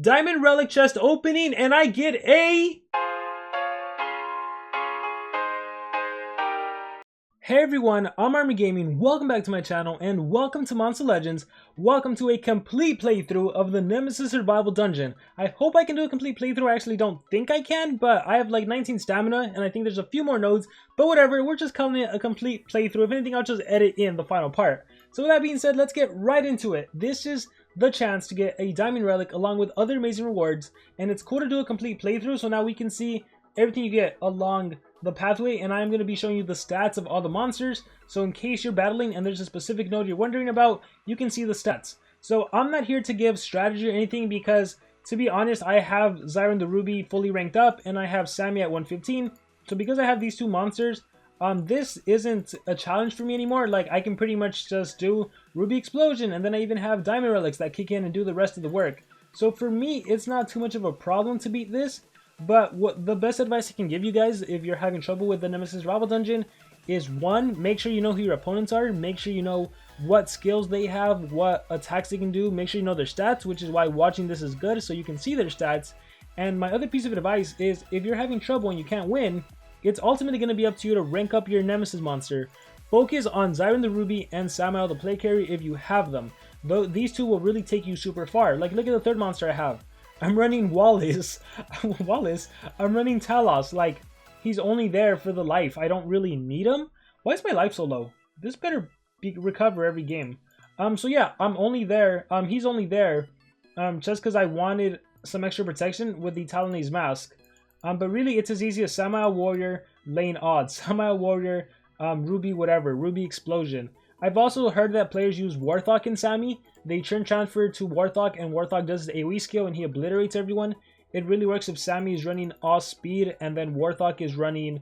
Diamond Relic chest opening, and I get a... Hey everyone, I'm Army Gaming, welcome back to my channel, and welcome to Monster Legends. Welcome to a complete playthrough of the Nemesis Survival Dungeon. I hope I can do a complete playthrough. I actually don't think I can, but I have like 19 stamina, and I think there's a few more nodes, but whatever, we're just calling it a complete playthrough. If anything, I'll just edit in the final part. So with that being said, let's get right into it. This is the chance to get a Diamond Relic along with other amazing rewards, and it's cool to do a complete playthrough, so now we can see everything you get along the pathway, and I'm going to be showing you the stats of all the monsters, so in case you're battling and there's a specific node you're wondering about, you can see the stats. So I'm not here to give strategy or anything because, to be honest, I have Xero the Ruby fully ranked up, and I have Sammy at 115, so because I have these two monsters, this isn't a challenge for me anymore. Like, I can pretty much just do Ruby Explosion, and then I even have Diamond Relics that kick in and do the rest of the work. So for me, it's not too much of a problem to beat this. But what the best advice I can give you guys if you're having trouble with the Nemesis Survival Dungeon is, one, make sure you know who your opponents are, make sure you know what skills they have, what attacks they can do, make sure you know their stats, which is why watching this is good, so you can see their stats. And my other piece of advice is, if you're having trouble and you can't win, it's ultimately going to be up to you to rank up your Nemesis monster. Focus on Xero the Ruby and Samael the Play Carry if you have them. Though these two will really take you super far. Like, look at the third monster I have. I'm running Wallace. I'm running Talos. Like, he's only there for the life. I don't really need him. Why is my life so low? This better recover every game. So yeah, I'm only there. He's only there just because I wanted some extra protection with the Talonese mask. But really, it's as easy as Samael Warrior, Lane Odds. Samael Warrior, Ruby whatever, Ruby Explosion. I've also heard that players use Warthog in Sammy. They turn transfer to Warthog, and Warthog does the AoE skill and he obliterates everyone. It really works if Sammy is running all speed and then Warthog is running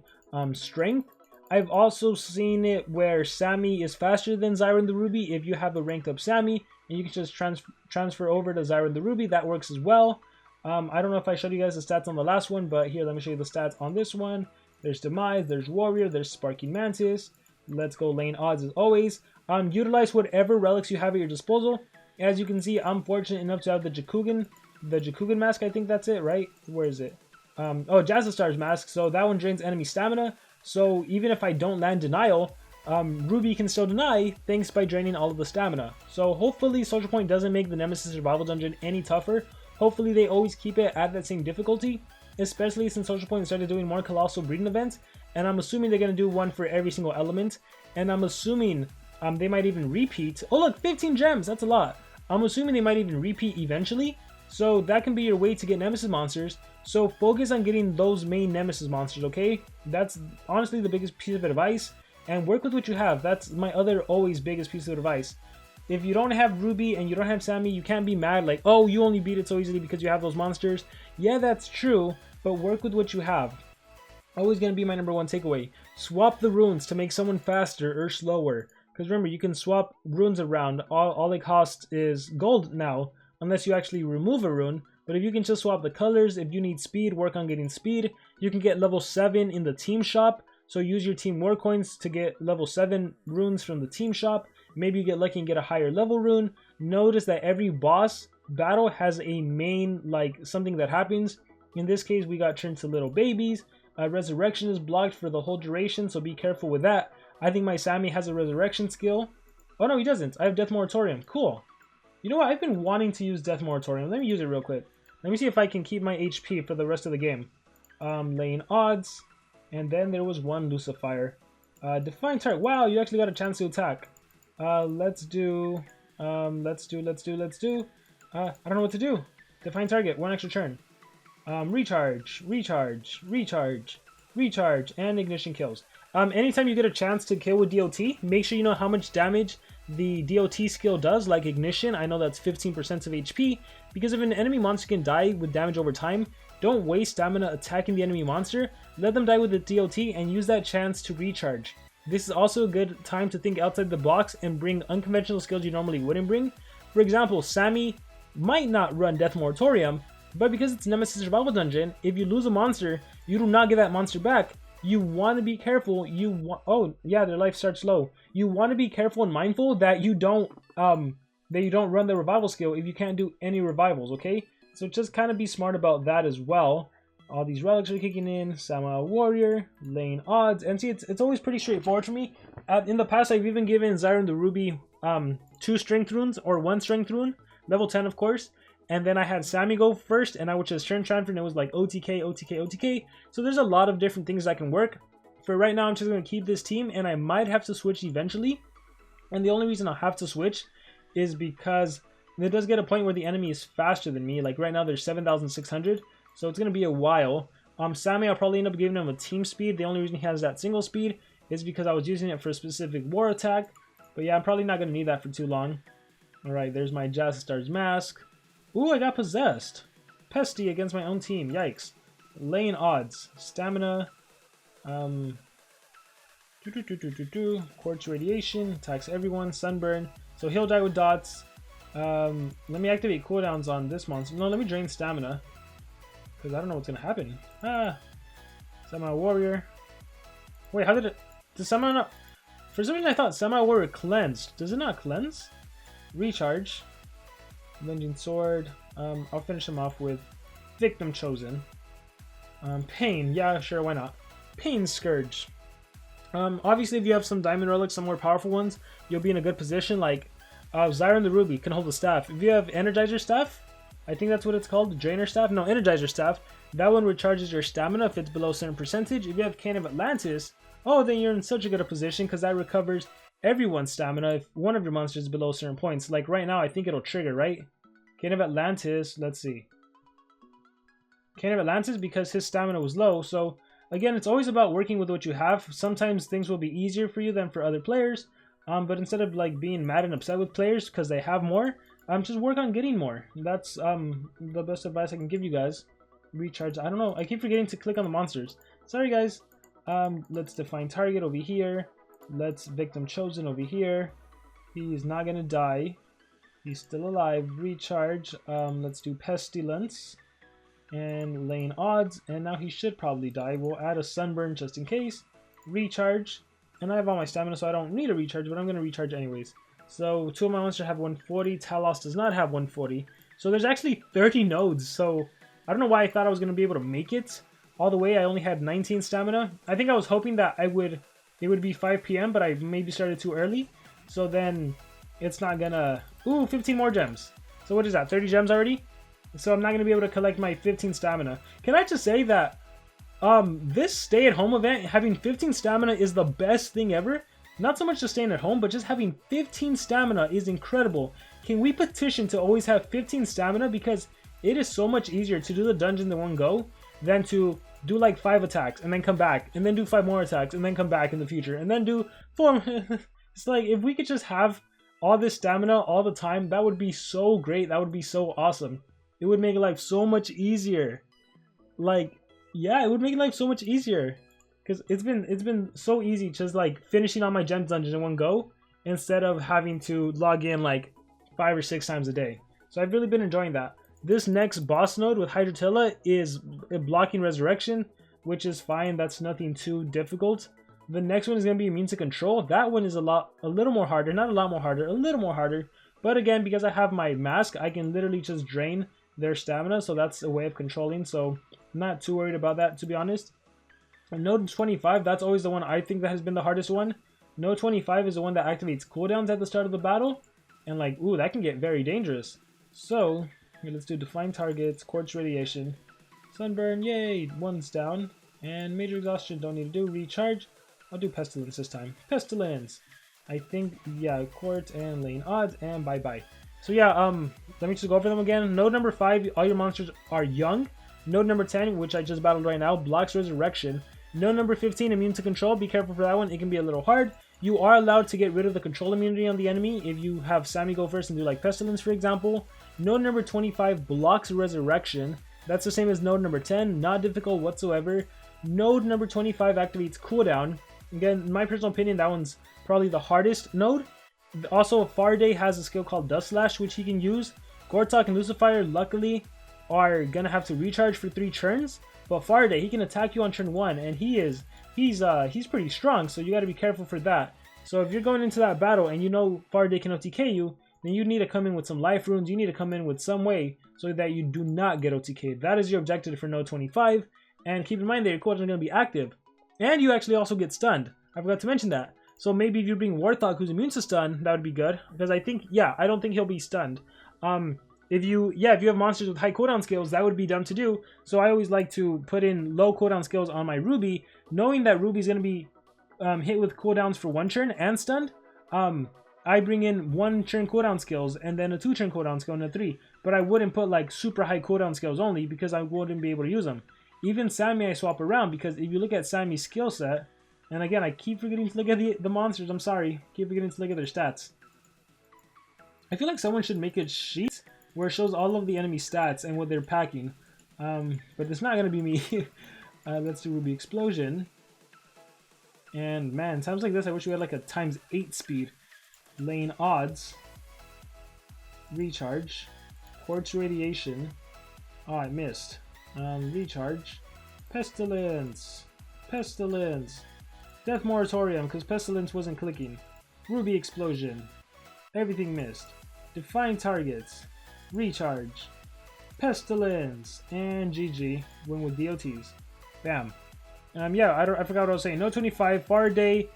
strength. I've also seen it where Sammy is faster than Xero the Ruby if you have a ranked up Sammy, and you can just transfer over to Xero the Ruby. That works as well. I don't know if I showed you guys the stats on the last one, but here, let me show you the stats on this one. There's Demise, there's Warrior, there's Sparking Mantis. Let's go Lane Odds as always. Utilize whatever relics you have at your disposal. As you can see, I'm fortunate enough to have the Jakugan mask. I think that's it, right? Where is it? Oh, Jazzastar's mask. So that one drains enemy stamina. So even if I don't land denial, Ruby can still deny thanks by draining all of the stamina. So hopefully SocialPoint doesn't make the Nemesis Survival Dungeon any tougher. Hopefully they always keep it at that same difficulty, especially since SocialPoint started doing more Colossal Breeding events, and I'm assuming they're going to do one for every single element, and I'm assuming they might even repeat. Oh look, 15 gems, that's a lot. I'm assuming they might even repeat eventually, so that can be your way to get Nemesis monsters. So focus on getting those main Nemesis monsters, okay? That's honestly the biggest piece of advice, and work with what you have. That's my other always biggest piece of advice. If you don't have Ruby and you don't have Sammy, you can't be mad like, oh, you only beat it so easily because you have those monsters. Yeah, that's true, but work with what you have. Always going to be my number one takeaway. Swap the runes to make someone faster or slower. Because remember, you can swap runes around. All they cost is gold now, unless you actually remove a rune. But if you can just swap the colors, if you need speed, work on getting speed. You can get level 7 in the team shop. So use your team war coins to get level 7 runes from the team shop. Maybe you get lucky and get a higher level rune. Notice that every boss battle has a main, like, something that happens. In this case, we got turned to little babies. Resurrection is blocked for the whole duration, so be careful with that. I think my Sammy has a resurrection skill. Oh no, he doesn't. I have Death Moratorium. Cool. You know what? I've been wanting to use Death Moratorium. Let me use it real quick. Let me see if I can keep my HP for the rest of the game. Lane Odds. And then there was one Lucifer. Define target. Wow, you actually got a chance to attack. Let's do. I don't know what to do. Define target. One extra turn. Recharge, and ignition kills. Anytime you get a chance to kill with DOT, make sure you know how much damage the DOT skill does, like ignition. I know that's 15% of HP, because if an enemy monster can die with damage over time, don't waste stamina attacking the enemy monster. Let them die with the DOT and use that chance to recharge. This is also a good time to think outside the box and bring unconventional skills you normally wouldn't bring. For example, Sammy might not run Death Moratorium, but because it's Nemesis Survival Dungeon, if you lose a monster, you do not get that monster back. You want to be careful. Oh yeah, their life starts low. You want to be careful and mindful that you don't run the revival skill if you can't do any revivals. Okay, So just kind of be smart about that as well. All these relics are kicking in. Samurai Warrior, lane odds, and see, it's always pretty straightforward for me. In the past, I've even given Xero the Ruby 2 strength runes or 1 strength rune, level 10 of course. And then I had Sammy go first, and I would just turn transfer, and it was like OTK, OTK, OTK. So there's a lot of different things that can work. For right now, I'm just going to keep this team, and I might have to switch eventually. And the only reason I'll have to switch is because it does get a point where the enemy is faster than me. Like right now, there's 7,600, so it's going to be a while. Sammy, I'll probably end up giving him a team speed. The only reason he has that single speed is because I was using it for a specific war attack. But yeah, I'm probably not going to need that for too long. Alright, there's my Jazz Star's mask. Ooh, I got possessed. Pesty against my own team. Yikes. Lane odds. Stamina. Quartz radiation. Attacks everyone. Sunburn. So he'll die with dots. Let me activate cooldowns on this monster. No, let me drain stamina. Because I don't know what's going to happen. Samurai Warrior. Wait, how did it... Does Samurai not... For some reason I thought Samurai Warrior cleansed. Does it not cleanse? Recharge. Avenging Sword. I'll finish him off with Victim Chosen. Pain. Yeah, sure, why not? Pain Scourge. Obviously, if you have some Diamond Relics, some more powerful ones, you'll be in a good position. Like, Xero the Ruby can hold the staff. If you have Energizer Staff, I think that's what it's called, Drainer Staff? No, Energizer Staff. That one recharges your stamina if it's below a certain percentage. If you have Can of Atlantis, oh, then you're in such a good position because that recovers everyone's stamina if one of your monsters is below certain points. Like right now, I think it'll trigger, right? Can of Atlantis, let's see. Can of Atlantis because his stamina was low. So again, it's always about working with what you have. Sometimes things will be easier for you than for other players. But instead of like being mad and upset with players because they have more, just work on getting more. That's the best advice I can give you guys. Recharge. I don't know. I keep forgetting to click on the monsters. Sorry guys. Let's define target over here. Let's Victim Chosen over here. He's not gonna die. He's still alive. Recharge. Let's do Pestilence. And lane odds. And now he should probably die. We'll add a Sunburn just in case. Recharge. And I have all my stamina, so I don't need a recharge, but I'm going to recharge anyways. So 2 of my monsters have 140. Talos does not have 140. So there's actually 30 nodes. So I don't know why I thought I was going to be able to make it all the way. I only had 19 stamina. I think I was hoping that it would be 5 p.m., but I maybe started too early. So then it's not going to... Ooh, 15 more gems. So what is that, 30 gems already? So I'm not going to be able to collect my 15 stamina. Can I just say that this stay-at-home event, having 15 stamina is the best thing ever. Not so much just staying at home, but just having 15 stamina is incredible. Can we petition to always have 15 stamina? Because it is so much easier to do the dungeon in one go than to do like 5 attacks and then come back and then do 5 more attacks and then come back in the future and then do 4. It's like if we could just have all this stamina all the time, that would be so great. That would be so awesome. It would make life so much easier. Like, yeah, it would make life so much easier. Because it's been so easy just like finishing all my gem dungeons in one go instead of having to log in like 5 or 6 times a day. So I've really been enjoying that. This next boss node with Hydrotilla is blocking Resurrection, which is fine. That's nothing too difficult. The next one is going to be immune to control. That one is a little more harder. Not a lot more harder, a little more harder. But again, because I have my mask, I can literally just drain their stamina. So that's a way of controlling. So I'm not too worried about that, to be honest. And node 25, that's always the one I think that has been the hardest one. Node 25 is the one that activates cooldowns at the start of the battle. And like, ooh, that can get very dangerous. So, let's do Define Targets, Quartz Radiation, Sunburn, yay, 1's down. And Major Exhaustion, don't need to do. Recharge, I'll do Pestilence this time. Pestilence! I think, yeah, Quartz and Lane Odds, and bye-bye. So yeah, let me just go over them again. Node number 5, all your monsters are young. Node number 10, which I just battled right now, blocks Resurrection. Node number 15, immune to control. Be careful for that one. It can be a little hard. You are allowed to get rid of the control immunity on the enemy if you have Sammy go first and do like Pestilence, for example. Node number 25 blocks Resurrection. That's the same as node number 10. Not difficult whatsoever. Node number 25 activates cooldown. Again, in my personal opinion, that one's probably the hardest node. Also, Faraday has a skill called Dust Slash, which he can use. Gortok and Lucifer, luckily, are gonna have to recharge for 3 turns. But Faraday, he can attack you on turn 1, and he's pretty strong, so you gotta be careful for that. So if you're going into that battle and you know Faraday can OTK you, then you need to come in with some life runes, you need to come in with some way so that you do not get OTK'd. That is your objective for node 25, and keep in mind that your cooldowns are going to be active. And you actually also get stunned. I forgot to mention that. So maybe if you bring Warthog who's immune to stun, that would be good. Because I think, yeah, I don't think he'll be stunned. If you have monsters with high cooldown skills, that would be dumb to do. So I always like to put in low cooldown skills on my Ruby, knowing that Ruby's going to be hit with cooldowns for 1 turn and stunned. I bring in 1 turn cooldown skills and then a 2 turn cooldown skill and a 3. But I wouldn't put like super high cooldown skills only because I wouldn't be able to use them. Even Sammy I swap around because if you look at Sammy's skill set, and again I keep forgetting to look at the monsters, I'm sorry, keep forgetting to look at their stats. I feel like someone should make a sheet where it shows all of the enemy stats and what they're packing. But it's not going to be me. Let's do Ruby Explosion. And man, times like this I wish we had like a ×8 speed. Lane odds. Recharge. Quartz Radiation. Oh, I missed. Recharge. Pestilence. Pestilence. Death Moratorium, because Pestilence wasn't clicking. Ruby Explosion. Everything missed. Define targets. Recharge. Pestilence. And GG. Win with DOTs. Bam. Yeah, I forgot what I was saying. Node 25, Faraday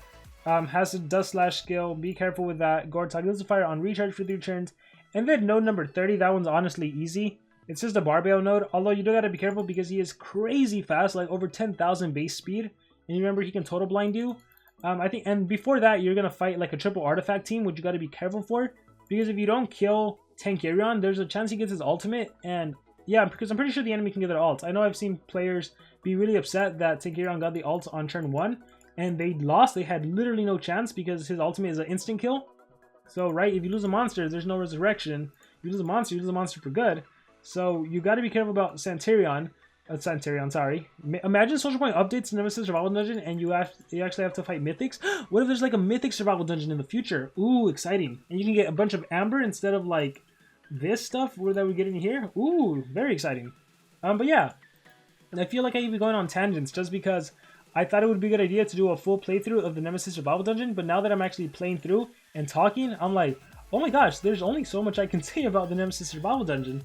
has a Dust Slash skill. Be careful with that. Gortog lives fire on recharge for 3 turns. And then node number 30, that one's honestly easy. It's just a barbell node, although you do gotta be careful because he is crazy fast, like over 10,000 base speed. And you remember he can total blind you. I think, and before that, you're gonna fight like a triple artifact team, which you gotta be careful for. Because if you don't kill Tankarion, there's a chance he gets his ultimate. And yeah, because I'm pretty sure the enemy can get their ults. I know I've seen players be really upset that Tankarion got the ult on turn 1. And they lost, they had literally no chance because his ultimate is an instant kill. So, right, if you lose a monster, there's no resurrection. If you lose a monster for good. So, you gotta be careful about Santarion. Sorry. Imagine SocialPoint updates Nemesis Survival Dungeon and you actually have to fight Mythics. What if there's like a Mythic Survival Dungeon in the future? Ooh, exciting. And you can get a bunch of Amber instead of like this stuff that we're getting here. Ooh, very exciting. But yeah, I feel like I even going on tangents just because I thought it would be a good idea to do a full playthrough of the Nemesis Survival Dungeon, but now that I'm actually playing through and talking, I'm like, oh my gosh, there's only so much I can say about the Nemesis Survival Dungeon.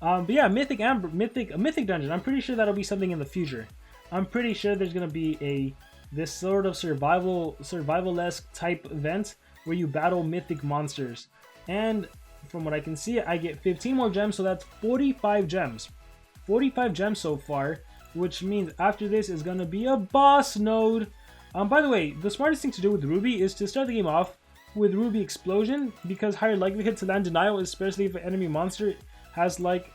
But yeah, Mythic Dungeon, I'm pretty sure that'll be something in the future. I'm pretty sure there's gonna be this sort of survival-esque type event where you battle mythic monsters. And from what I can see, I get 15 more gems, so that's 45 gems. 45 gems so far, which means after this is gonna be a boss node. By the way, the smartest thing to do with Ruby is to start the game off with Ruby Explosion, because higher likelihood to land denial, especially if an enemy monster has like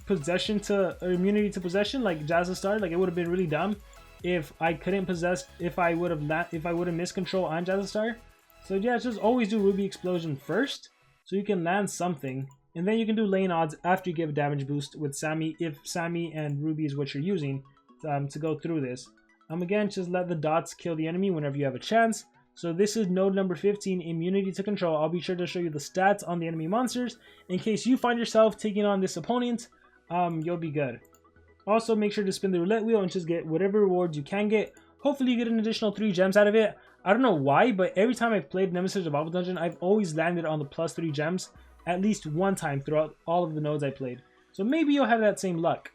possession to or immunity to possession, like Jazza Star. Like it would have been really dumb if I couldn't possess, if I would have missed control on Jazza Star. So yeah, just always do Ruby Explosion first, so you can land something, and then you can do lane odds after you give a damage boost with Sammy, if Sammy and Ruby is what you're using to go through this. Again, just let the dots kill the enemy whenever you have a chance. So this is node number 15, immunity to control. I'll be sure to show you the stats on the enemy monsters in case you find yourself taking on this opponent. You'll be good. Also, make sure to spin the roulette wheel and just get whatever rewards you can get. Hopefully you get an additional 3 gems out of it. I don't know why, but every time I've played Nemesis Survival Dungeon, I've always landed on the +3 gems at least one time throughout all of the nodes I played. So maybe you'll have that same luck.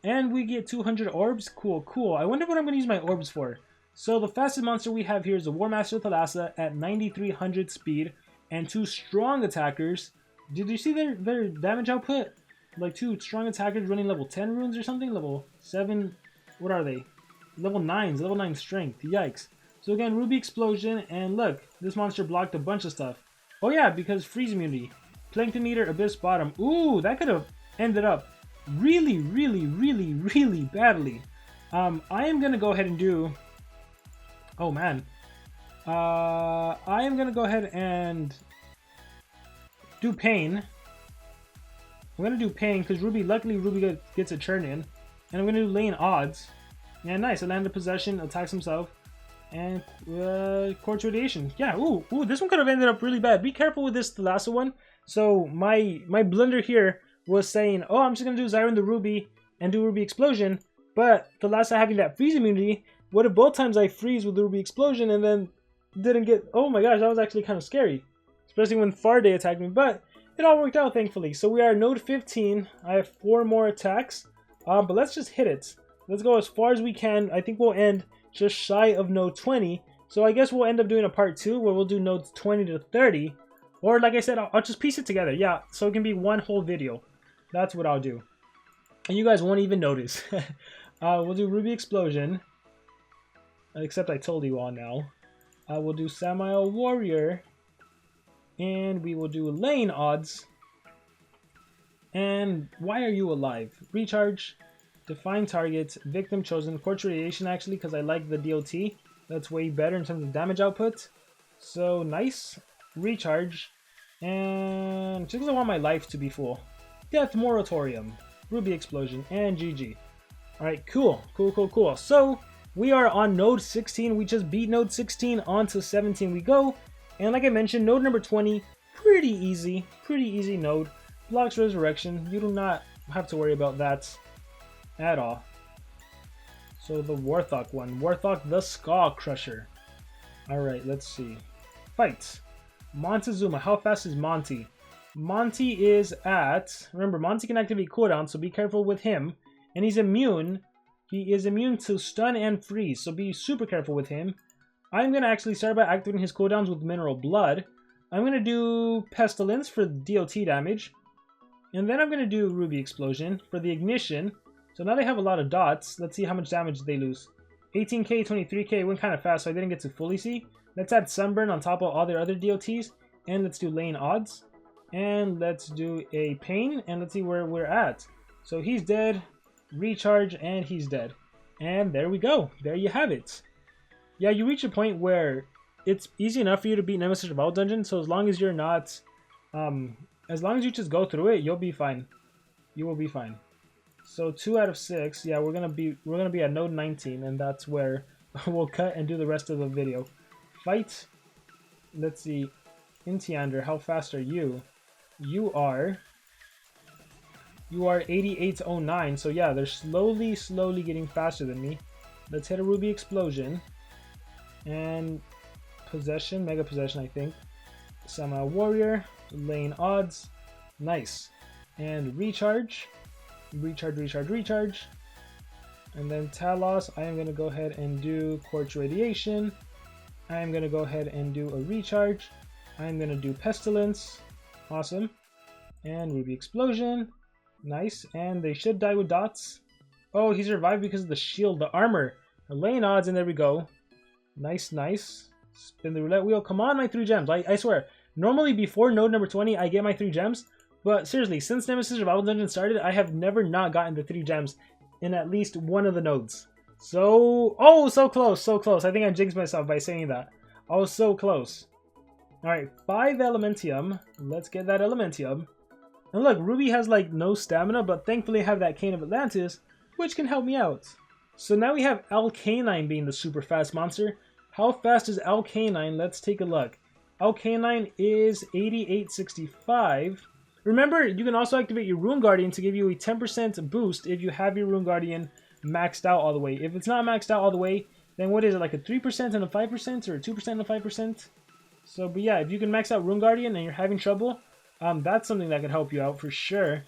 And we get 200 orbs. Cool, cool. I wonder what I'm going to use my orbs for. So the fastest monster we have here is the Warmaster Thalassa at 9300 speed and 2 strong attackers. Did you see their damage output? Like 2 strong attackers running level 10 runes or something? Level 7, what are they? Level 9s, level 9 strength, yikes. So again, Ruby Explosion, and look, this monster blocked a bunch of stuff. Oh yeah, because freeze immunity. Plankton Eater, Abyss Bottom. Ooh, that could have ended up really, really, really, really badly. I am going to go ahead and do... Oh man. I am going to go ahead and do Pain. I'm going to do Pain because luckily Ruby gets a turn in. And I'm going to do Lane Odds. Yeah, nice. I landed Possession, attacks himself. And Quartz Radiation. Yeah, ooh, this one could have ended up really bad. Be careful with this Thalassa one. So my blunder here was saying, oh, I'm just going to do Zyron the Ruby and do Ruby Explosion. But Thalassa having that freeze immunity, what if both times I freeze with the Ruby Explosion and then didn't get... Oh my gosh, that was actually kind of scary. Especially when Faraday attacked me. But it all worked out, thankfully. So we are node 15. I have 4 more attacks, but let's just hit it. Let's go as far as we can. I think we'll end just shy of node 20. So I guess we'll end up doing a part 2 where we'll do nodes 20 to 30. Or like I said, I'll just piece it together. Yeah, so it can be one whole video. That's what I'll do. And you guys won't even notice. We'll do Ruby Explosion. Except I told you all now. We'll do Samael Warrior. And we will do Lane Odds. And Why Are You Alive? Recharge. Define Targets. Victim Chosen. Quartz Radiation actually, because I like the DOT. That's way better in terms of damage output. So nice. Recharge. And just because I want my life to be full. Death Moratorium. Ruby Explosion. And GG. Alright, cool. Cool. So we are on node 16. We just beat node 16. On to 17 we go. And like I mentioned, node number 20, pretty easy node. Blocks Resurrection. You do not have to worry about that at all. So the Warthog one. Warthog the Skull Crusher. Alright, let's see. Fight. Montezuma. How fast is Monty? Monty is at... Remember, Monty can activate cooldown, so be careful with him. And he's immune. He is immune to stun and freeze, so be super careful with him. I'm going to actually start by activating his cooldowns with Mineral Blood. I'm going to do Pestilence for DOT damage. And then I'm going to do Ruby Explosion for the Ignition. So now they have a lot of dots. Let's see how much damage they lose. 18k, 23k, went kind of fast, so I didn't get to fully see. Let's add Sunburn on top of all their other DOTs. And let's do Lane Odds. And let's do a Pain. And let's see where we're at. So he's dead. Recharge, and he's dead. And there we go. There you have it. Yeah, you reach a point where it's easy enough for you to beat Nemesis Survival Dungeon, so as long as you're not, as long as you just go through it, you'll be fine. You will be fine. So 2 out of 6, yeah, we're gonna be at node 19, and that's where we'll cut and do the rest of the video. Fight. Let's see, Intiander, how fast are you? You are 8809, so yeah, they're slowly getting faster than me. Let's hit a Ruby Explosion. And Possession, Mega Possession, I think. Samael Warrior, Lane Odds, nice. And Recharge, Recharge. And then Talos, I am going to go ahead and do Quartz Radiation. I am going to go ahead and do a Recharge. I am going to do Pestilence, awesome. And Ruby Explosion, nice. And they should die with dots. Oh, he survived because of the shield, the armor. The Lane Odds, and there we go. Nice. Spin the roulette wheel. Come on, my 3 gems. I swear. Normally, before node number 20, I get my 3 gems. But seriously, since Nemesis Survival Dungeon started, I have never not gotten the 3 gems in at least one of the nodes. So... Oh, so close. I think I jinxed myself by saying that. I was so close. Alright, 5 Elementium. Let's get that Elementium. And look, Ruby has like no stamina, but thankfully I have that Cane of Atlantis, which can help me out. So now we have Alkanine being the super fast monster. How fast is Alkanine? Let's take a look. Alkanine is 8865. Remember, you can also activate your Rune Guardian to give you a 10% boost if you have your Rune Guardian maxed out all the way. If it's not maxed out all the way, then what is it, like a 3% and a 5% or a 2% and a 5%? So, but yeah, if you can max out Rune Guardian and you're having trouble, that's something that can help you out for sure.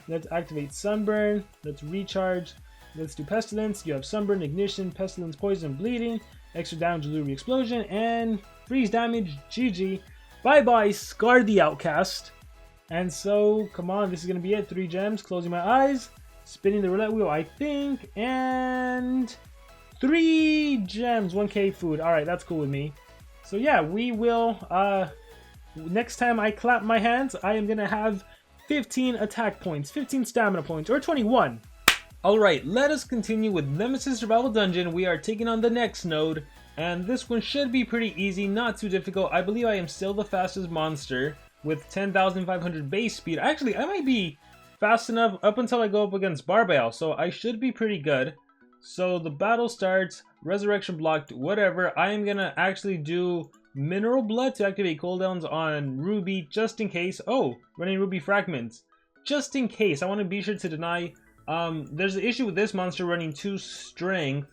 Let's activate Sunburn. Let's recharge. Let's do Pestilence. You have Sunburn, Ignition, Pestilence, Poison, Bleeding, extra damage, Ruby Explosion, and freeze damage. GG. Bye-bye, Scar the Outcast. And so, come on, this is going to be it. 3 gems, closing my eyes, spinning the roulette wheel, I think, and 3 gems, 1k food. Alright, that's cool with me. So yeah, we will, next time I clap my hands, I am going to have 15 attack points, 15 stamina points, or 21. Alright, let us continue with Nemesis Survival Dungeon. We are taking on the next node, and this one should be pretty easy, not too difficult. I believe I am still the fastest monster with 10,500 base speed. Actually, I might be fast enough up until I go up against Barbell, so I should be pretty good. So the battle starts, resurrection blocked, whatever. I am gonna actually do Mineral Blood to activate cooldowns on Ruby, just in case. Oh, running Ruby Fragments. Just in case, I want to be sure to deny. There's an issue with this monster running 2 strength.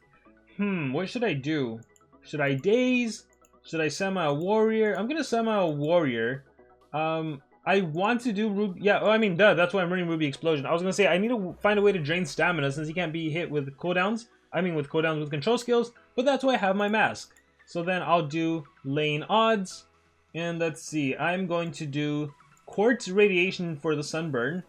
What should I do? Should I daze? Should I Samael Warrior? I'm gonna Samael Warrior. I want to do Ruby. Yeah, I mean, duh, that's why I'm running Ruby Explosion. I was gonna say I need to find a way to drain stamina since he can't be hit with cooldowns. I mean, with cooldowns with control skills. But that's why I have my mask. So then I'll do lane odds, and let's see. I'm going to do Quartz Radiation for the Sunburn.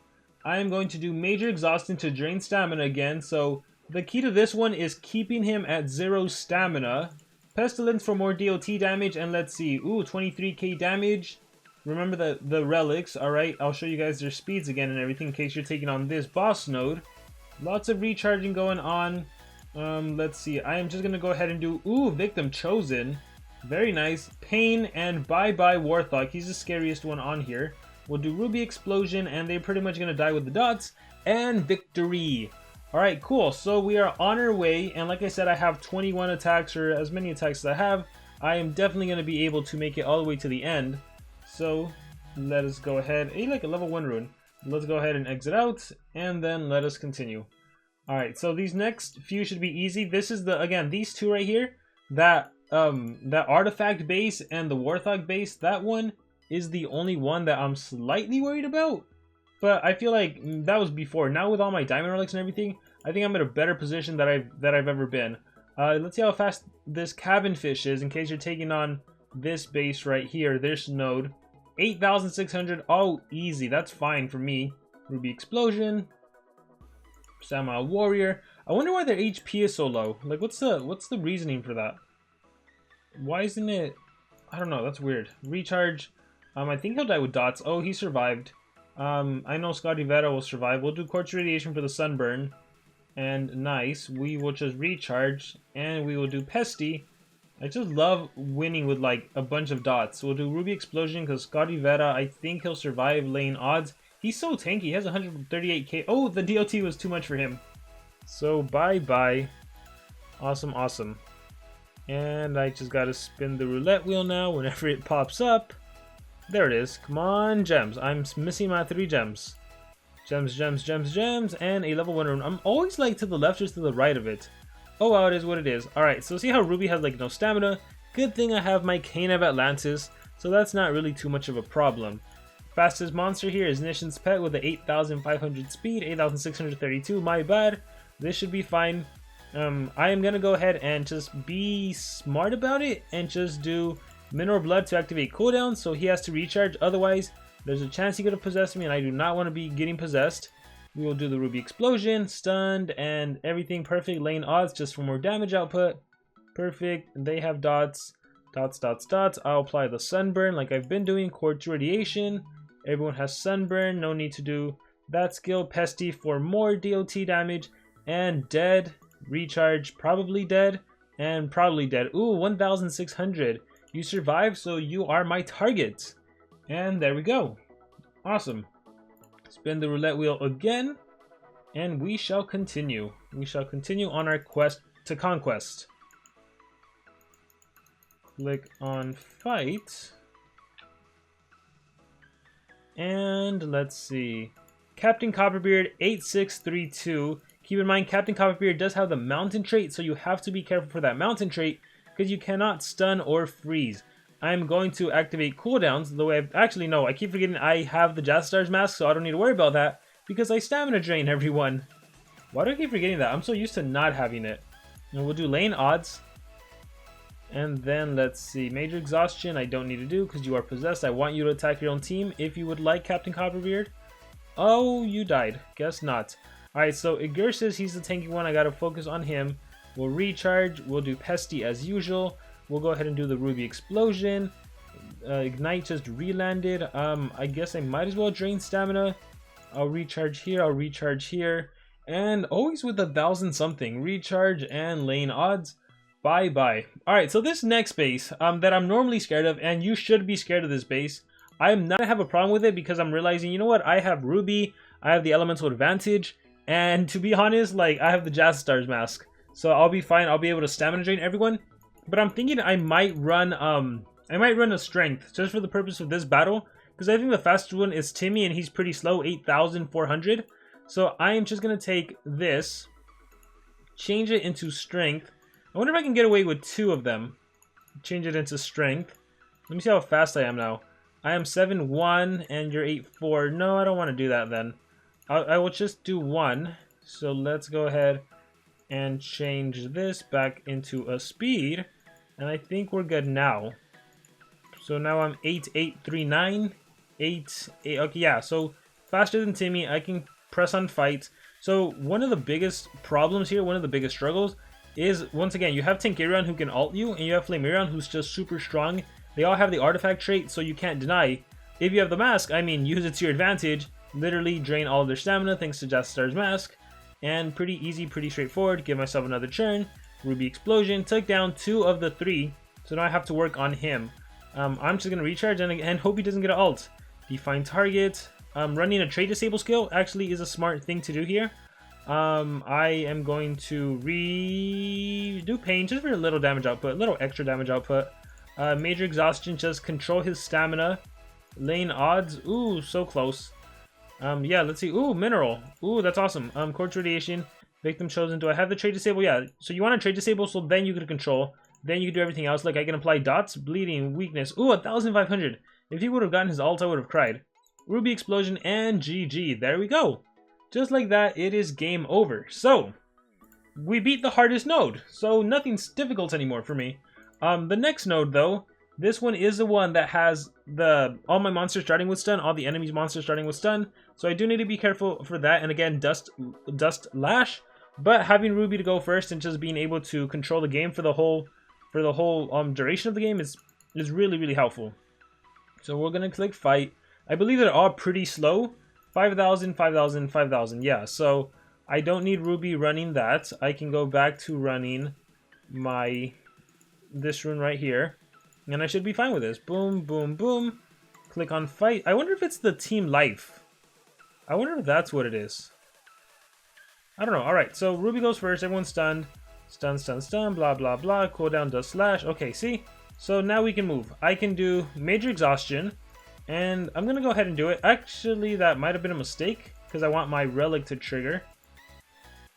I'm going to do Major Exhaustion to drain stamina again. So the key to this one is keeping him at 0 stamina. Pestilence for more DOT damage, and let's see. Ooh, 23k damage. Remember the relics, alright? I'll show you guys their speeds again and everything in case you're taking on this boss node. Lots of recharging going on. Let's see. I am just going to go ahead and do, ooh, Victim Chosen. Very nice. Pain and bye-bye Warthog. He's the scariest one on here. We'll do Ruby Explosion, and they're pretty much going to die with the dots. And victory. Alright, cool. So we are on our way, and like I said, I have 21 attacks, or as many attacks as I have. I am definitely going to be able to make it all the way to the end. So let us go ahead. Hey, like a level 1 rune. Let's go ahead and exit out, and then let us continue. Alright, so these next few should be easy. This is the, again, these two right here. That artifact base and the Warthog base, that one is the only one that I'm slightly worried about. But I feel like that was before. Now with all my diamond relics and everything, I think I'm in a better position that I've ever been. Let's see how fast this cabin fish is in case you're taking on this base right here, this node. 8,600. Oh, easy. That's fine for me. Ruby Explosion. Samurai Warrior. I wonder why their HP is so low. Like, what's the reasoning for that? Why isn't it? I don't know. That's weird. Recharge. I think he'll die with dots. Oh, he survived. I know Scotty Veta will survive. We'll do Quartz Radiation for the Sunburn. And nice. We will just recharge. And we will do Pesty. I just love winning with like a bunch of dots. We'll do Ruby Explosion because Scotty Veta, I think he'll survive lane odds. He's so tanky. He has 138k. Oh, the DOT was too much for him. So bye-bye. Awesome, awesome. And I just gotta spin the roulette wheel now whenever it pops up. There it is. Come on, gems. I'm missing my 3 gems. Gems, gems, gems, gems, and a level 1 rune. I'm always like to the left or to the right of it. Oh wow, it is what it is. Alright, so see how Ruby has like no stamina? Good thing I have my Cane of Atlantis, so that's not really too much of a problem. Fastest monster here is Nishan's Pet with the 8,500 speed, 8,632, my bad. This should be fine. I am gonna go ahead and just be smart about it and just do Mineral Blood to activate cooldown, so he has to recharge, otherwise there's a chance he could have possessed me and I do not want to be getting possessed. We will do the Ruby Explosion, stunned, and everything perfect. Lane odds just for more damage output. Perfect. They have dots. Dots, dots, dots. I'll apply the Sunburn like I've been doing. Quartz Radiation. Everyone has Sunburn. No need to do that skill. Pesty for more DOT damage. And dead. Recharge. Probably dead. And probably dead. Ooh, 1,600. You survived, so you are my target. And there we go. Awesome. Spin the roulette wheel again, and we shall continue. We shall continue on our quest to conquest. Click on fight. And let's see. Captain Copperbeard 8632. Keep in mind, Captain Copperbeard does have the mountain trait, so you have to be careful for that mountain trait because you cannot stun or freeze. I'm going to activate cooldowns, though I keep forgetting I have the Jazzstar's mask, so I don't need to worry about that, because I stamina drain everyone. Why do I keep forgetting that? I'm so used to not having it. And we'll do lane odds. And then, let's see, Major Exhaustion I don't need to do, because you are possessed. I want you to attack your own team, if you would like, Captain Copperbeard. Oh, you died. Guess not. Alright, so Giguere says he's the tanky one, I gotta focus on him. We'll recharge, we'll do Pesty as usual. We'll go ahead and do the Ruby Explosion. Ignite just re-landed. I guess I might as well drain stamina. I'll recharge here, I'll recharge here. And always with 1,000 something. Recharge and lane odds. Bye-bye. Alright, so this next base that I'm normally scared of, and you should be scared of this base. I'm not have a problem with it because I'm realizing, you know what, I have Ruby, I have the Elemental Advantage, and to be honest, like, I have the Jazzstar's mask. So I'll be fine, I'll be able to stamina drain everyone. But I'm thinking I might run a strength just for the purpose of this battle, because I think the fastest one is Timmy and he's pretty slow, 8,400. So I am just gonna take this, change it into strength. I wonder if I can get away with 2 of them. Change it into strength. Let me see how fast I am now. I am 7-1 and you're 8-4. No, I don't want to do that then. I will just do 1. So let's go ahead and change this back into a speed. And I think we're good now. So now I'm 8-8-3-9. 8. Okay, yeah, so faster than Timmy. I can press on fight. So one of the biggest problems here, one of the biggest struggles, is once again, you have Tankirion who can ult you, and you have Flamirion who's just super strong. They all have the artifact trait, so you can't deny. If you have the mask, I mean, use it to your advantage. Literally drain all of their stamina thanks to Jastar's mask. And pretty easy, pretty straightforward. Give myself another turn. Ruby Explosion. Took down 2 of the 3. So now I have to work on him. I'm just going to recharge and hope he doesn't get an ult. Define target. Running a trade disable skill actually is a smart thing to do here. I am going to do pain just for a little damage output, a little extra damage output. Major exhaustion, just control his stamina. Lane odds, ooh, so close. Yeah, let's see. Ooh, mineral. Ooh, that's awesome. Quartz radiation. Victim chosen. Do I have the trade disable? Yeah. So you want to trade disable, so then you can control. Then you can do everything else. Like I can apply dots, bleeding, weakness. Ooh, 1,500. If he would have gotten his ult, I would have cried. Ruby Explosion and GG. There we go. Just like that, it is game over. So, we beat the hardest node. So nothing's difficult anymore for me. The next node though, this one is the one that has all my monsters starting with stun, all the enemies monsters starting with stun. So I do need to be careful for that. And again, dust lash. But having Ruby to go first and just being able to control the game for the whole duration of the game is really, really helpful. So we're gonna click fight. I believe they're all pretty slow. 5,000, 5,000, 5,000. Yeah, so I don't need Ruby running that. I can go back to running this rune right here. And I should be fine with this. Boom, boom, boom. Click on fight. I wonder if it's the team life. I wonder if that's what it is. I don't know. Alright, so Ruby goes first. Everyone's stunned. Stun, stun, stun, blah, blah, blah. Cooldown does slash. Okay, see? So now we can move. I can do major exhaustion. And I'm going to go ahead and do it. Actually, that might have been a mistake. Because I want my relic to trigger.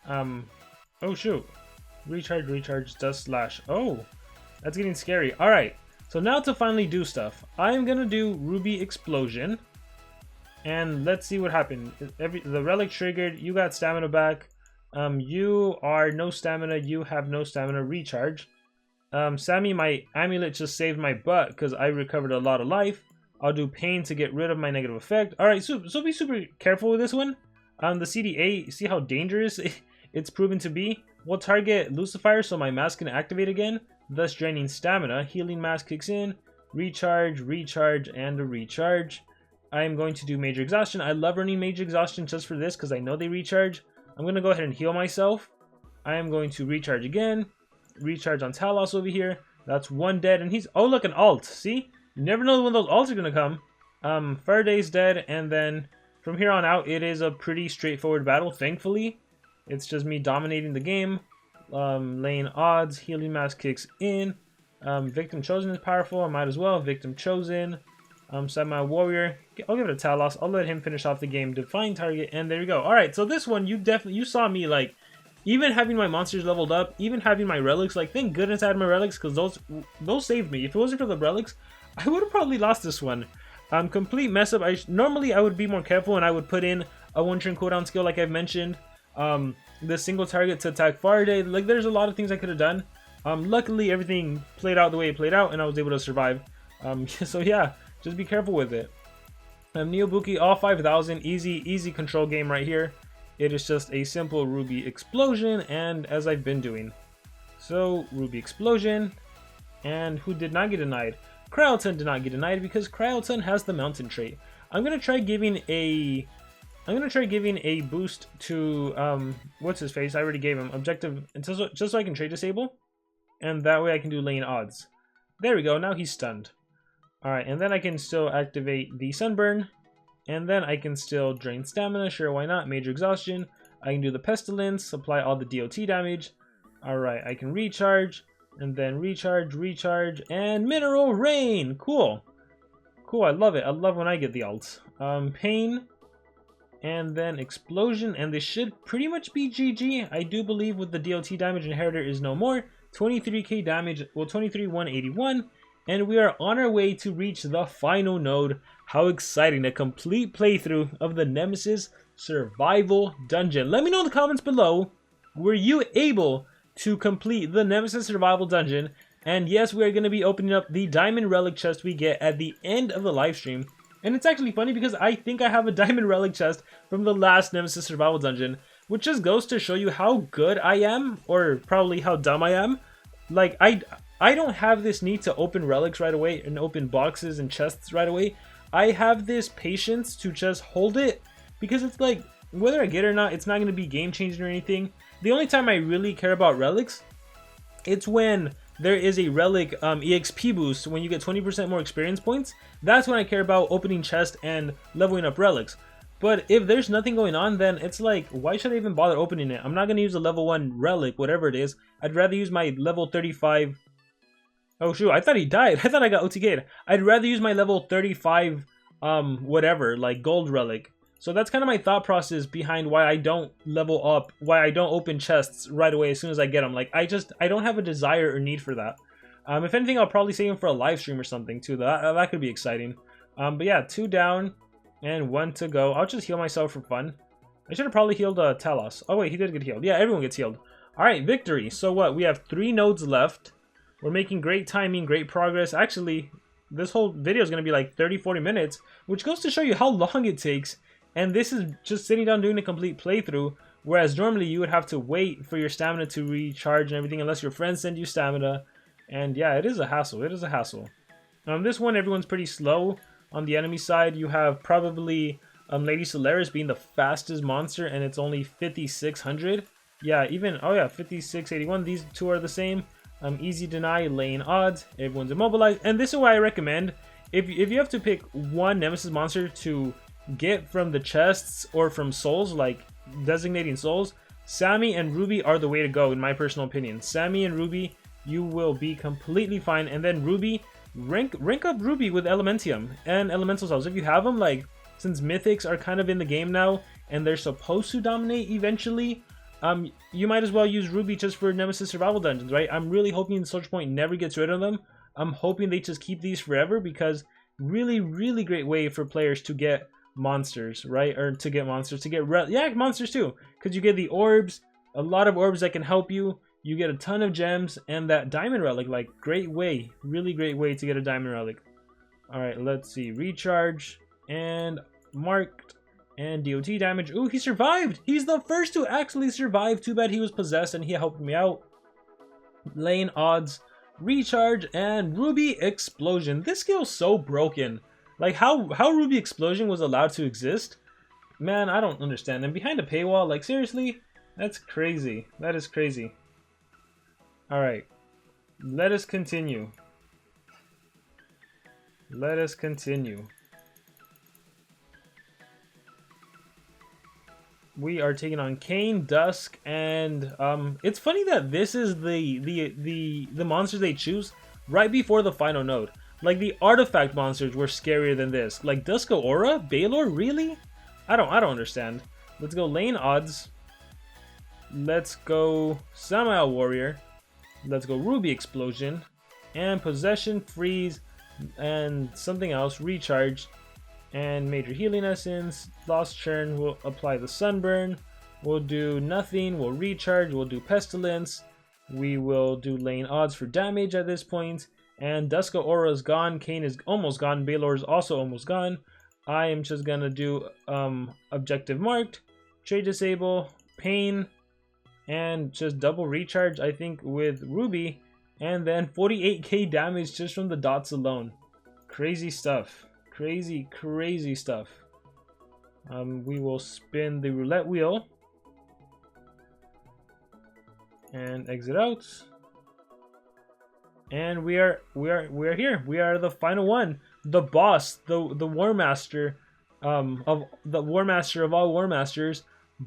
Oh, shoot. Recharge, recharge, does slash. Oh, that's getting scary. Alright. So now to finally do stuff. I'm going to do Ruby Explosion. And let's see what happened. The relic triggered. You got stamina back. You are no stamina. You have no stamina. Recharge. Sammy, my amulet just saved my butt because I recovered a lot of life. I'll do pain to get rid of my negative effect. Alright, so be super careful with this one. The CDA, see how dangerous it's proven to be? We'll target Lucifer so my mask can activate again, thus draining stamina. Healing mask kicks in. Recharge, recharge, and a recharge. I'm going to do major exhaustion. I love running major exhaustion just for this because I know they recharge. I'm going to go ahead and heal myself. I am going to recharge again. Recharge on Talos over here. That's 1 dead, and he's... Oh, look, an ult. See? You never know when those ults are going to come. Faraday's dead, and then from here on out, it is a pretty straightforward battle, thankfully. It's just me dominating the game. Lane odds. Healing mask kicks in. Victim chosen is powerful. I might as well. Victim chosen. Semi-warrior. I'll give it a Talos. I'll let him finish off the game. Define target, and there you go. Alright, so this one, you saw me, like, even having my monsters leveled up, even having my relics, like, thank goodness I had my relics, because those saved me. If it wasn't for the relics, I would have probably lost this one. Complete mess up. Normally, I would be more careful, and I would put in a 1-turn cooldown skill, like I've mentioned. The single target to attack Faraday. Like, there's a lot of things I could have done. Luckily, everything played out the way it played out, and I was able to survive. So yeah, just be careful with it. Neobuki, all 5,000, easy control game right here. It is just a simple Ruby Explosion, and as I've been doing. So, Ruby Explosion, and who did not get denied? Cryoton did not get denied because Cryoton has the mountain trait. I'm gonna try giving a boost to what's his face? I already gave him objective, just so I can trade disable, and that way I can do lane odds. There we go. Now he's stunned. All right, and then I can still activate the sunburn, and then I can still drain stamina. Sure, why not? Major exhaustion. I can do the pestilence, apply all the DOT damage. All right, I can recharge. And then recharge, and mineral rain. Cool. I love it. I love when I get the ults. Pain, and then explosion, and this should pretty much be GG. I do believe with the DOT damage, Inheritor is no more. 23k damage, well, 23,181. and we are on our way to reach the final node. How exciting, a complete playthrough of the Nemesis Survival Dungeon. Let me know in the comments below, were you able to complete the Nemesis Survival Dungeon? And yes, we are going to be opening up the Diamond Relic chest we get at the end of the live stream. And it's actually funny because I think I have a Diamond Relic chest from the last Nemesis Survival Dungeon, which just goes to show you how good I am, or probably how dumb I am. Like, I don't have this need to open relics right away and open boxes and chests right away. I have this patience to just hold it, because it's like, whether I get it or not, it's not going to be game changing or anything. The only time I really care about relics, it's when there is a relic EXP boost, when you get 20% more experience points. That's when I care about opening chests and leveling up relics. But if there's nothing going on, then it's like, why should I even bother opening it? I'm not going to use a level 1 relic, whatever it is. I'd rather use my level 35... Oh shoot, I thought he died. I thought I got OTK'd. I'd rather use my level 35, whatever, like gold relic. So that's kind of my thought process behind why I don't level up, why I don't open chests right away as soon as I get them. Like, I don't have a desire or need for that. If anything, I'll probably save them for a live stream or something too. That could be exciting. But yeah, 2 down and 1 to go. I'll just heal myself for fun. I should have probably healed Talos. Oh wait, he did get healed. Yeah, everyone gets healed. Alright, victory. So what? We have 3 nodes left. We're making great timing, great progress. Actually, this whole video is going to be like 30-40 minutes, which goes to show you how long it takes. And this is just sitting down doing a complete playthrough, whereas normally you would have to wait for your stamina to recharge and everything, unless your friends send you stamina. And yeah, it is a hassle. It is a hassle. This one, everyone's pretty slow. On the enemy side, you have probably Lady Solaris being the fastest monster, and it's only 5,600. Yeah, even, oh yeah, 5,681. These two are the same. Easy deny, laying odds. Everyone's immobilized. And this is why I recommend, if you have to pick one Nemesis monster to get from the chests or from souls, like designating souls, Sammy and Ruby are the way to go, in my personal opinion. Sammy and Ruby, you will be completely fine. And then Ruby, rank up Ruby with Elementium and Elemental Cells. If you have them, like, since Mythics are kind of in the game now and they're supposed to dominate eventually, you might as well use Ruby just for Nemesis Survival Dungeons, right? I'm really hoping SocialPoint never gets rid of them. I'm hoping they just keep these forever, because really, really great way for players to get monsters, right? Or to get monsters, to get monsters too, because you get the orbs, a lot of orbs that can help you. You get a ton of gems and that diamond relic. Like, great way, really great way to get a diamond relic. All right, let's see, recharge and marked and DOT damage. Ooh, he survived. He's the first to actually survive. Too bad he was possessed and he helped me out. Lane odds, recharge, and Ruby Explosion. This skill's so broken. Like, how Ruby Explosion was allowed to exist, man, I don't understand. And behind a paywall, like, seriously, that's crazy. That is crazy. All right, let us continue. Let us continue. We are taking on Kane, Dusk, and it's funny that this is the monsters they choose right before the final node. Like, the artifact monsters were scarier than this. Like Dusko Aura, Baylor, really? I don't understand. Let's go lane odds. Let's go Samael Warrior. Let's go Ruby Explosion and Possession, Freeze, and something else, Recharge. And Major Healing Essence, Lost Churn, we'll apply the Sunburn, we'll do nothing, we'll recharge, we'll do Pestilence, we will do lane odds for damage at this point, and Dusko Aura is gone, Kane is almost gone, Baylor is also almost gone. I am just gonna do Objective Marked, Trade Disable, Pain, and just double recharge, I think, with Ruby, and then 48k damage just from the dots alone. Crazy stuff. Crazy, crazy stuff. We will spin the roulette wheel and exit out. And we are here. We are the final one. The boss, the Warmaster, of the Warmaster of all Warmasters,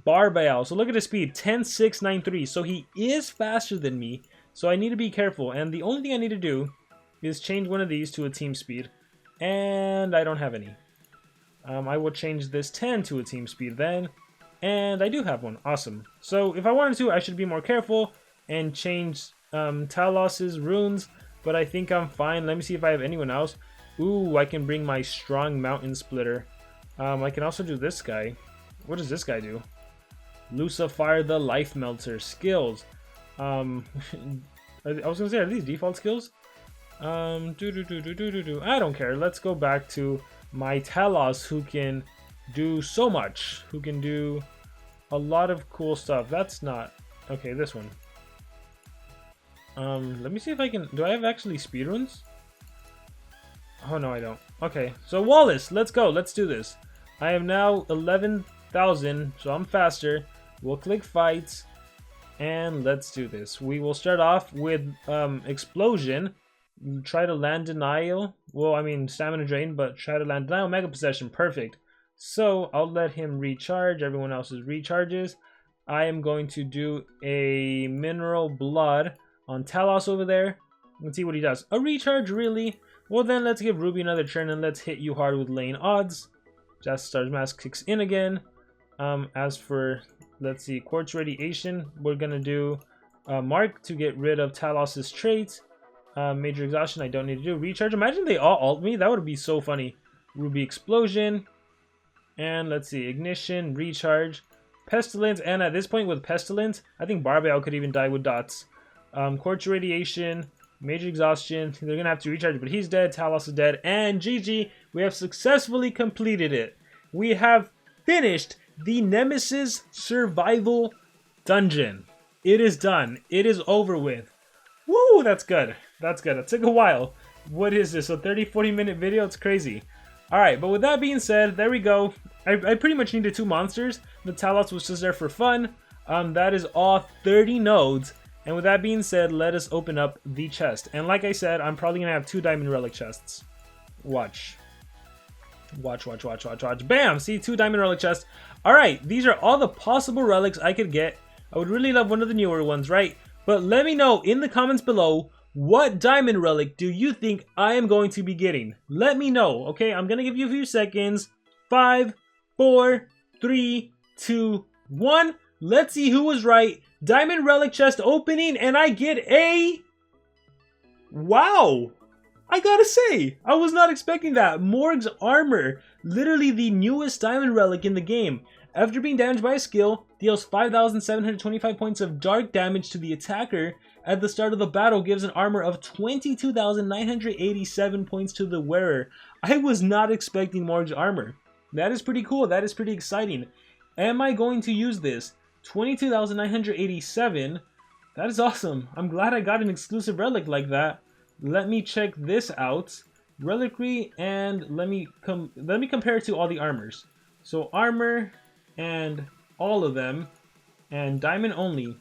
Barbael. So look at his speed, 10.693. So he is faster than me. So I need to be careful. And the only thing I need to do is change one of these to a team speed. And I don't have any. I will change this 10 to a team speed then. And I do have one. Awesome. So if I wanted to, I should be more careful and change Talos's runes. but I think I'm fine. Let me see if I have anyone else. Ooh, I can bring my strong mountain splitter. I can also do this guy. What does this guy do? Lucifer the Life Melter skills. I was gonna say, are these default skills? I don't care. Let's go back to my Talos, who can do so much. Who can do a lot of cool stuff. That's not okay. This one. Let me see if I can. Do I have actually speedruns? Oh no, I don't. Okay, so Wallace, let's go. Let's do this. I am now 11,000, so I'm faster. We'll click fights, and let's do this. We will start off with explosion. Try to land denial. Well, I mean stamina drain, but try to land denial. Mega possession, perfect. So I'll let him recharge. Everyone else's recharges. I am going to do a mineral blood on Talos over there. Let's see what he does. A recharge, really? Well then, let's give Ruby another turn and let's hit you hard with lane odds. Just Star's Mask kicks in again. As for, let's see, Quartz Radiation, we're gonna do Mark to get rid of Talos's traits. Major Exhaustion, I don't need to do. Recharge, imagine they all ult me. That would be so funny. Ruby Explosion. And let's see, Ignition, Recharge, Pestilence, and at this point with Pestilence, I think Barbell could even die with dots. Quartz Radiation, Major Exhaustion, they're gonna have to recharge, but he's dead, Talos is dead, and GG, we have successfully completed it. We have finished the Nemesis Survival Dungeon. It is done. It is over with. Woo, that's good. That's good. It took a while. What is this, a 30-40 minute video? It's crazy. Alright, but with that being said, there we go. I pretty much needed 2 monsters. The Talos was just there for fun. That is all 30 nodes. And with that being said, let us open up the chest. And like I said, I'm probably going to have 2 diamond relic chests. Watch. Watch. Bam! See, 2 diamond relic chests. Alright, these are all the possible relics I could get. I would really love one of the newer ones, right? But let me know in the comments below, what diamond relic do you think I am going to be getting? Let me know, okay? I'm going to give you a few seconds. 5, 4, 3, 2, 1. Let's see who was right. Diamond relic chest opening, and I get a... Wow! I gotta say, I was not expecting that. Morg's Armor, literally the newest diamond relic in the game. After being damaged by a skill, deals 5,725 points of dark damage to the attacker. At the start of the battle, gives an armor of 22,987 points to the wearer. I was not expecting Morg's Armor. That is pretty cool. That is pretty exciting. Am I going to use this? 22,987. That is awesome. I'm glad I got an exclusive relic like that. Let me check this out. Reliquary, and let me compare it to all the armors. So armor and all of them, and diamond only.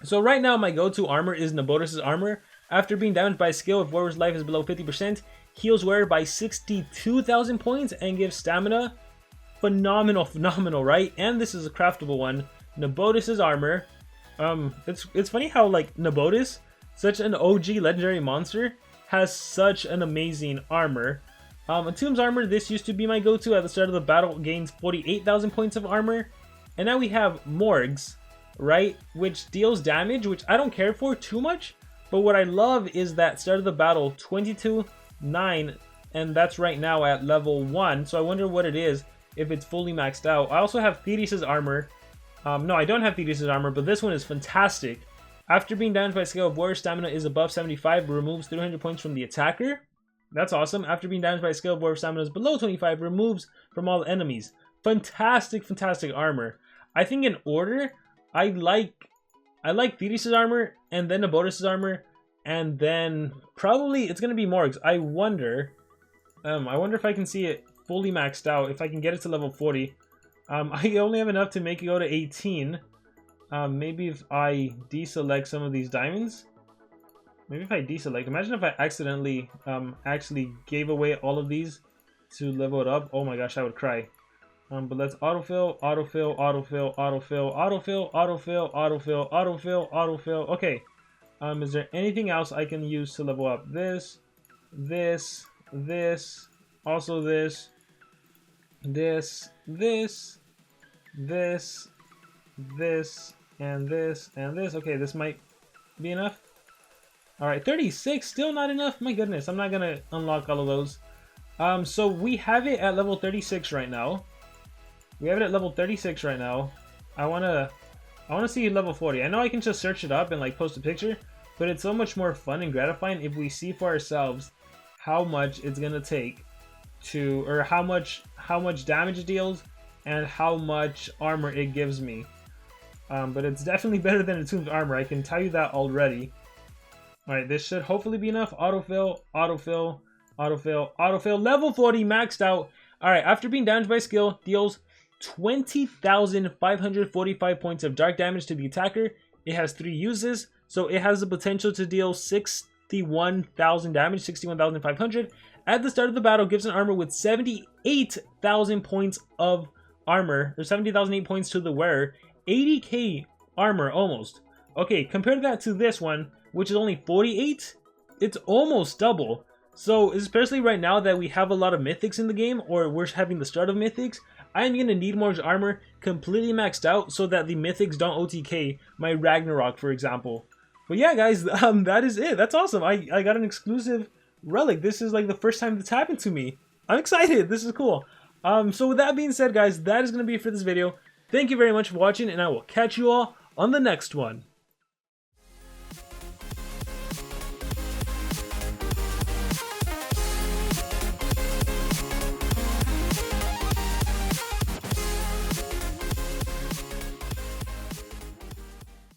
So right now my go-to armor is Nebotus' armor. After being damaged by a skill, if wearer's life is below 50%, heals wearer by 62,000 points and gives stamina. Phenomenal, right? And this is a craftable one. Nebotus' armor. It's funny how like Nebotus, such an OG legendary monster, has such an amazing armor. Entomb's armor, this used to be my go-to at the start of the battle, gains 48,000 points of armor. And now we have Morg's, right, which deals damage, which I don't care for too much. But what I love is that start of the battle, 22,9, and that's right now at level 1. So I wonder what it is if it's fully maxed out. I also have Thetis' armor. No, I don't have Thetis' armor, but this one is fantastic. After being damaged by a skill, if warrior stamina is above 75, removes 300 points from the attacker. That's awesome. After being damaged by a skill, if warrior stamina is below 25, removes from all enemies. Fantastic armor. I think in order, I like Thetis' armor, and then Nebotus' armor, and then probably it's gonna be Morg's. I wonder if I can see it fully maxed out, if I can get it to level 40. I only have enough to make it go to 18. Maybe if I deselect some of these diamonds. Maybe if I deselect. Imagine if I accidentally actually gave away all of these to level it up. Oh my gosh, I would cry. But let's autofill. Okay. Is there anything else I can use to level up? This, also this, and this. Okay, this might be enough. Alright, 36, still not enough. My goodness, I'm not gonna unlock all of those. So we have it at level 36 right now. We have it at level 36 right now. I wanna see level 40. I know I can just search it up and like post a picture, but it's so much more fun and gratifying if we see for ourselves how much it's gonna take to, or how much damage it deals and how much armor it gives me. But it's definitely better than Attuned Armor, I can tell you that already. Alright, this should hopefully be enough. Autofill, autofill, autofill, autofill. Level 40 maxed out. Alright, after being damaged by skill, deals 20,545 points of dark damage to the attacker. It has 3 uses, so it has the potential to deal 61,000 damage, 61,500. At the start of the battle, gives an armor with 78,000 points of armor, or 70,008 points to the wearer. 80k armor, almost. Okay, compare that to this one, which is only 48. It's almost double. So, especially right now that we have a lot of mythics in the game, or we're having the start of mythics, I'm going to need more armor completely maxed out so that the mythics don't OTK my Ragnarök, for example. But yeah, guys, that is it. That's awesome. I got an exclusive relic. This is like the first time that's happened to me. I'm excited. This is cool. So with that being said, guys, that is going to be it for this video. Thank you very much for watching, and I will catch you all on the next one.